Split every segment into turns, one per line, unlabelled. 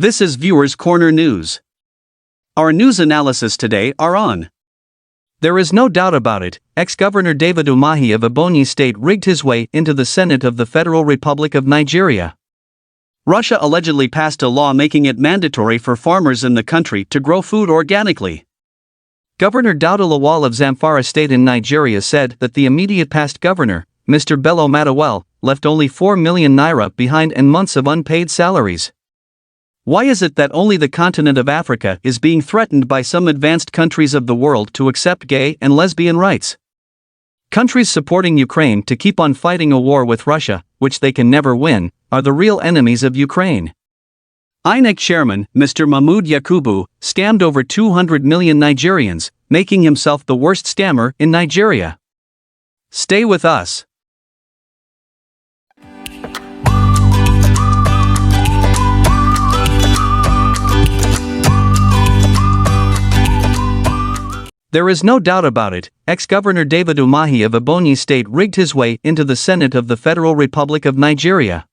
This is Viewers Corner News. Our news analysis today are on. There is no doubt about it, ex-Governor David Umahi of Ebonyi State rigged his way into the Senate of the Federal Republic of Nigeria. Russia allegedly passed a law making it mandatory for farmers in the country to grow food organically. Governor Dauda Lawal of Zamfara State in Nigeria said that the immediate past governor, Mr. Bello Matawalle, left only 4 million naira behind and months of unpaid salaries. Why is it that only the continent of Africa is being threatened by some advanced countries of the world to accept gay and lesbian rights? Countries supporting Ukraine to keep on fighting a war with Russia, which they can never win, are the real enemies of Ukraine. INEC Chairman, Mr. Mahmood Yakubu, scammed over 200 million Nigerians, making himself the worst scammer in Nigeria. Stay with us. There is no doubt about it, ex-Governor David Umahi of Ebonyi State rigged his way into the Senate of the Federal Republic of Nigeria.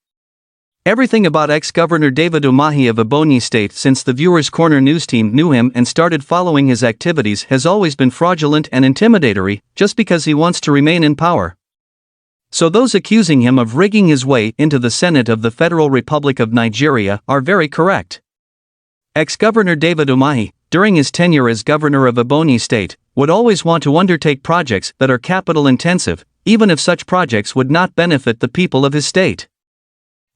Everything about ex-Governor David Umahi of Ebonyi State since the Viewers Corner news team knew him and started following his activities has always been fraudulent and intimidatory, just because he wants to remain in power. So those accusing him of rigging his way into the Senate of the Federal Republic of Nigeria are very correct. Ex-Governor David Umahi, during his tenure as governor of Ebonyi State, would always want to undertake projects that are capital-intensive, even if such projects would not benefit the people of his state.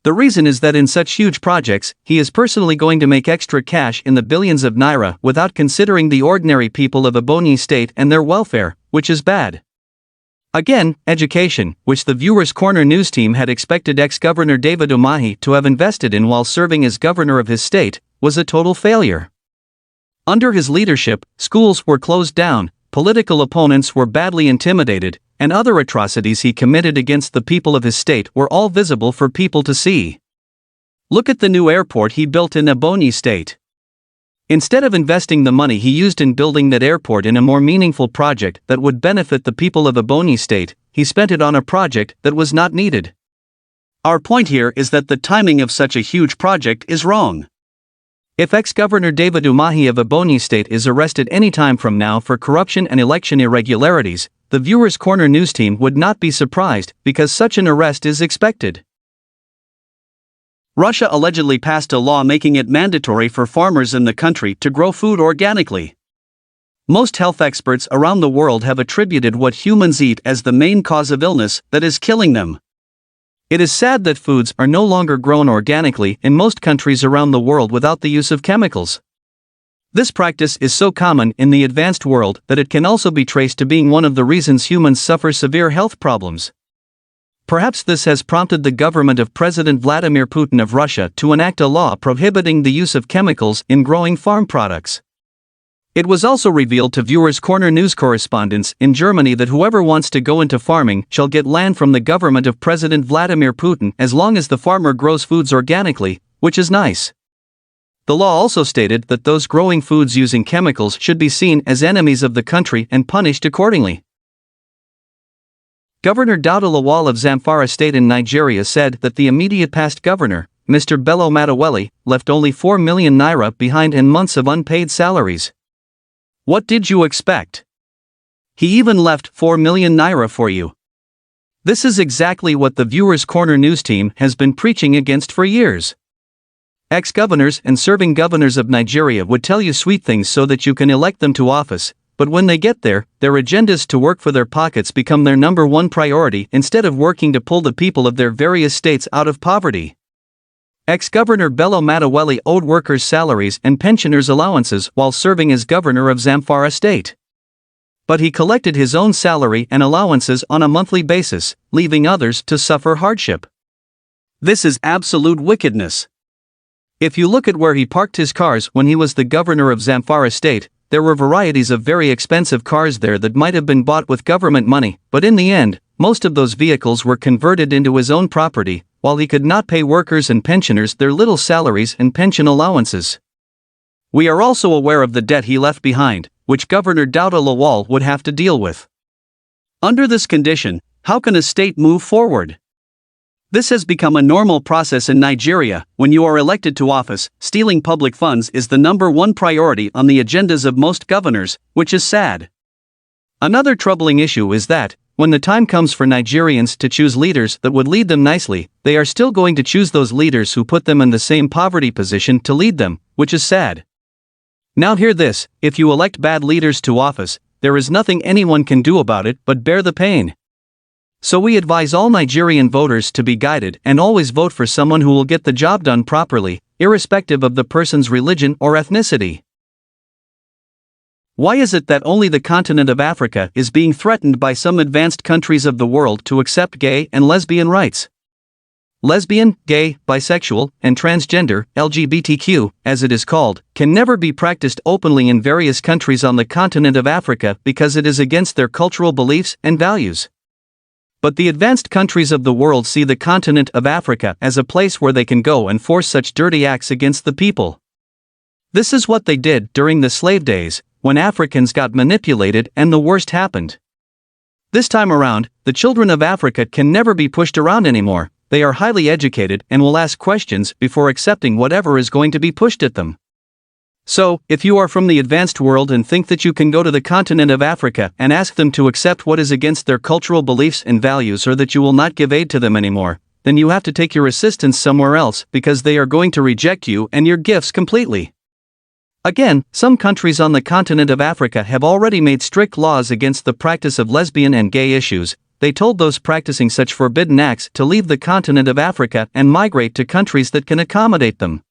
The reason is that in such huge projects, he is personally going to make extra cash in the billions of naira without considering the ordinary people of Ebonyi State and their welfare, which is bad. Again, education, which the Viewers Corner news team had expected ex-Governor David Umahi to have invested in while serving as governor of his state, was a total failure. Under his leadership, schools were closed down, political opponents were badly intimidated, and other atrocities he committed against the people of his state were all visible for people to see. Look at the new airport he built in Ebonyi State. Instead of investing the money he used in building that airport in a more meaningful project that would benefit the people of Ebonyi State, he spent it on a project that was not needed. Our point here is that the timing of such a huge project is wrong. If ex-Governor David Umahi of Ebonyi State is arrested any time from now for corruption and election irregularities, the Viewers Corner news team would not be surprised because such an arrest is expected. Russia allegedly passed a law making it mandatory for farmers in the country to grow food organically. Most health experts around the world have attributed what humans eat as the main cause of illness that is killing them. It is sad that foods are no longer grown organically in most countries around the world without the use of chemicals. This practice is so common in the advanced world that it can also be traced to being one of the reasons humans suffer severe health problems. Perhaps this has prompted the government of President Vladimir Putin of Russia to enact a law prohibiting the use of chemicals in growing farm products. It was also revealed to Viewers Corner news correspondents in Germany that whoever wants to go into farming shall get land from the government of President Vladimir Putin as long as the farmer grows foods organically, which is nice. The law also stated that those growing foods using chemicals should be seen as enemies of the country and punished accordingly. Governor Dauda Lawal of Zamfara State in Nigeria said that the immediate past governor, Mr. Bello Matawalle, left only 4 million naira behind and months of unpaid salaries. What did you expect? He even left 4 million naira for you. This is exactly what the Viewers Corner news team has been preaching against for years. Ex-governors and serving governors of Nigeria would tell you sweet things so that you can elect them to office, but when they get there, their agendas to work for their pockets become their number one priority instead of working to pull the people of their various states out of poverty. Ex-Governor Bello Matawalle owed workers salaries and pensioners allowances while serving as governor of Zamfara State. But he collected his own salary and allowances on a monthly basis, leaving others to suffer hardship. This is absolute wickedness. If you look at where he parked his cars when he was the governor of Zamfara State, there were varieties of very expensive cars there that might have been bought with government money, but in the end, most of those vehicles were converted into his own property, while he could not pay workers and pensioners their little salaries and pension allowances. We are also aware of the debt he left behind, which Governor Dauda Lawal would have to deal with. Under this condition, how can a state move forward?
This has become a normal process in Nigeria. When you are elected to office, stealing public funds is the #1 priority on the agendas of most governors, which is sad. Another troubling issue is that, when the time comes for Nigerians to choose leaders that would lead them nicely, they are still going to choose those leaders who put them in the same poverty position to lead them, which is sad. Now hear this: if you elect bad leaders to office, there is nothing anyone can do about it but bear the pain. So we advise all Nigerian voters to be guided and always vote for someone who will get the job done properly, irrespective of the person's religion or ethnicity. Why is it that only the continent of Africa is being threatened by some advanced countries of the world to accept gay and lesbian rights? Lesbian, gay, bisexual, and transgender, LGBTQ, as it is called, can never be practiced openly in various countries on the continent of Africa because it is against their cultural beliefs and values. But the advanced countries of the world see the continent of Africa as a place where they can go and force such dirty acts against the people. This is what they did during the slave days, when Africans got manipulated and the worst happened. This time around, the children of Africa can never be pushed around anymore. They are highly educated and will ask questions before accepting whatever is going to be pushed at them. So, if you are from the advanced world and think that you can go to the continent of Africa and ask them to accept what is against their cultural beliefs and values, or that you will not give aid to them anymore, then you have to take your assistance somewhere else because they are going to reject you and your gifts completely. Again, some countries on the continent of Africa have already made strict laws against the practice of lesbian and gay issues. They told those practicing such forbidden acts to leave the continent of Africa and migrate to countries that can accommodate them.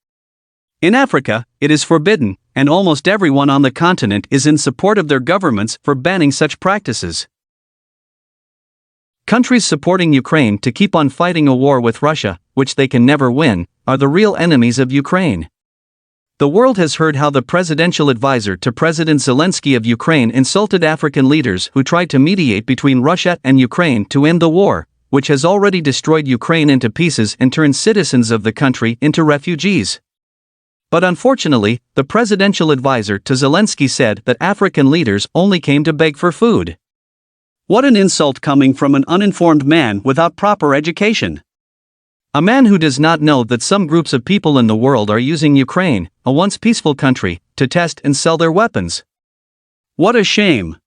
In Africa, it is forbidden, and almost everyone on the continent is in support of their governments for banning such practices. Countries supporting Ukraine to keep on fighting a war with Russia, which they can never win, are the real enemies of Ukraine. The world has heard how the presidential advisor to President Zelensky of Ukraine insulted African leaders who tried to mediate between Russia and Ukraine to end the war, which has already destroyed Ukraine into pieces and turned citizens of the country into refugees. But unfortunately, the presidential advisor to Zelensky said that African leaders only came to beg for food. What an insult coming from an uninformed man without proper education. A man who does not know that some groups of people in the world are using Ukraine, a once peaceful country, to test and sell their weapons. What a shame.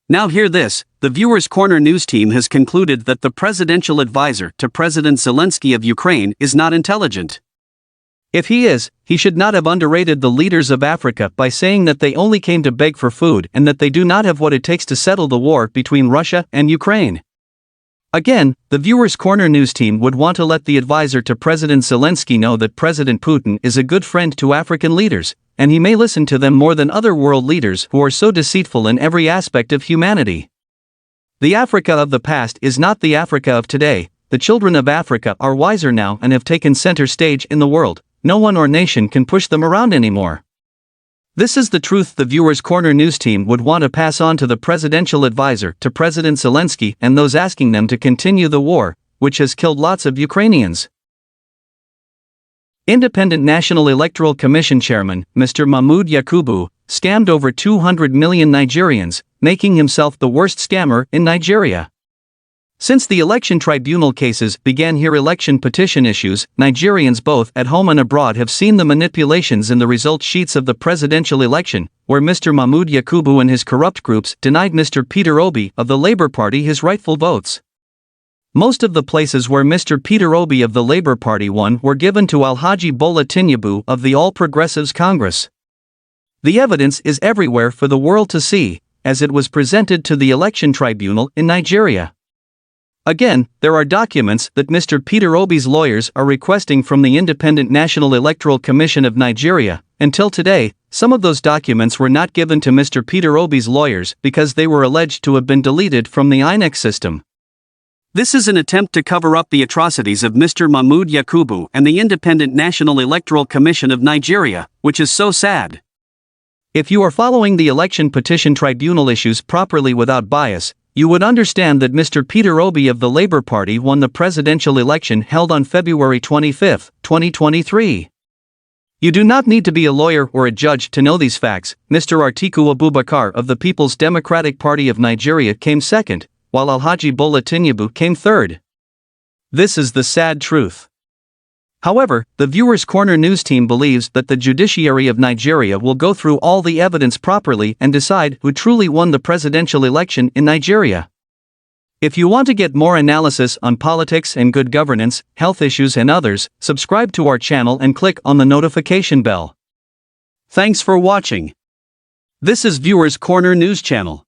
Now hear this: the Viewers Corner news team has concluded that the presidential advisor to President Zelensky of Ukraine is not intelligent. If he is, he should not have underrated the leaders of Africa by saying that they only came to beg for food and that they do not have what it takes to settle the war between Russia and Ukraine. Again, the Viewers Corner news team would want to let the advisor to President Zelensky know that President Putin is a good friend to African leaders, and he may listen to them more than other world leaders who are so deceitful in every aspect of humanity. The Africa of the past is not the Africa of today. The children of Africa are wiser now and have taken center stage in the world. No one or nation can push them around anymore. This is the truth the Viewers Corner news team would want to pass on to the presidential advisor to President Zelensky and those asking them to continue the war, which has killed lots of Ukrainians. Independent National Electoral Commission Chairman, Mr. Mahmood Yakubu, scammed over 200 million Nigerians, making himself the worst scammer in Nigeria. Since the election tribunal cases began here, election petition issues, Nigerians both at home and abroad have seen the manipulations in the result sheets of the presidential election, where Mr. Mahmood Yakubu and his corrupt groups denied Mr. Peter Obi of the Labour Party his rightful votes. Most of the places where Mr. Peter Obi of the Labour Party won were given to Alhaji Bola Tinubu of the All Progressives Congress. The evidence is everywhere for the world to see, as it was presented to the election tribunal in Nigeria. Again, there are documents that Mr. Peter Obi's lawyers are requesting from the Independent National Electoral Commission of Nigeria. Until today, some of those documents were not given to Mr. Peter Obi's lawyers because they were alleged to have been deleted from the INEC system. This is an attempt to cover up the atrocities of Mr. Mahmood Yakubu and the Independent National Electoral Commission of Nigeria, which is so sad. If you are following the election petition tribunal issues properly without bias, you would understand that Mr. Peter Obi of the Labour Party won the presidential election held on February 25, 2023. You do not need to be a lawyer or a judge to know these facts. Mr. Atiku Abubakar of the People's Democratic Party of Nigeria came second, while Alhaji Bola Tinubu came third.
This is the sad truth. However, the Viewers Corner news team believes that the judiciary of Nigeria will go through all the evidence properly and decide who truly won the presidential election in Nigeria. If you want to get more analysis on politics and good governance, health issues and others, subscribe to our channel and click on the notification bell. Thanks for watching. This is Viewers Corner News Channel.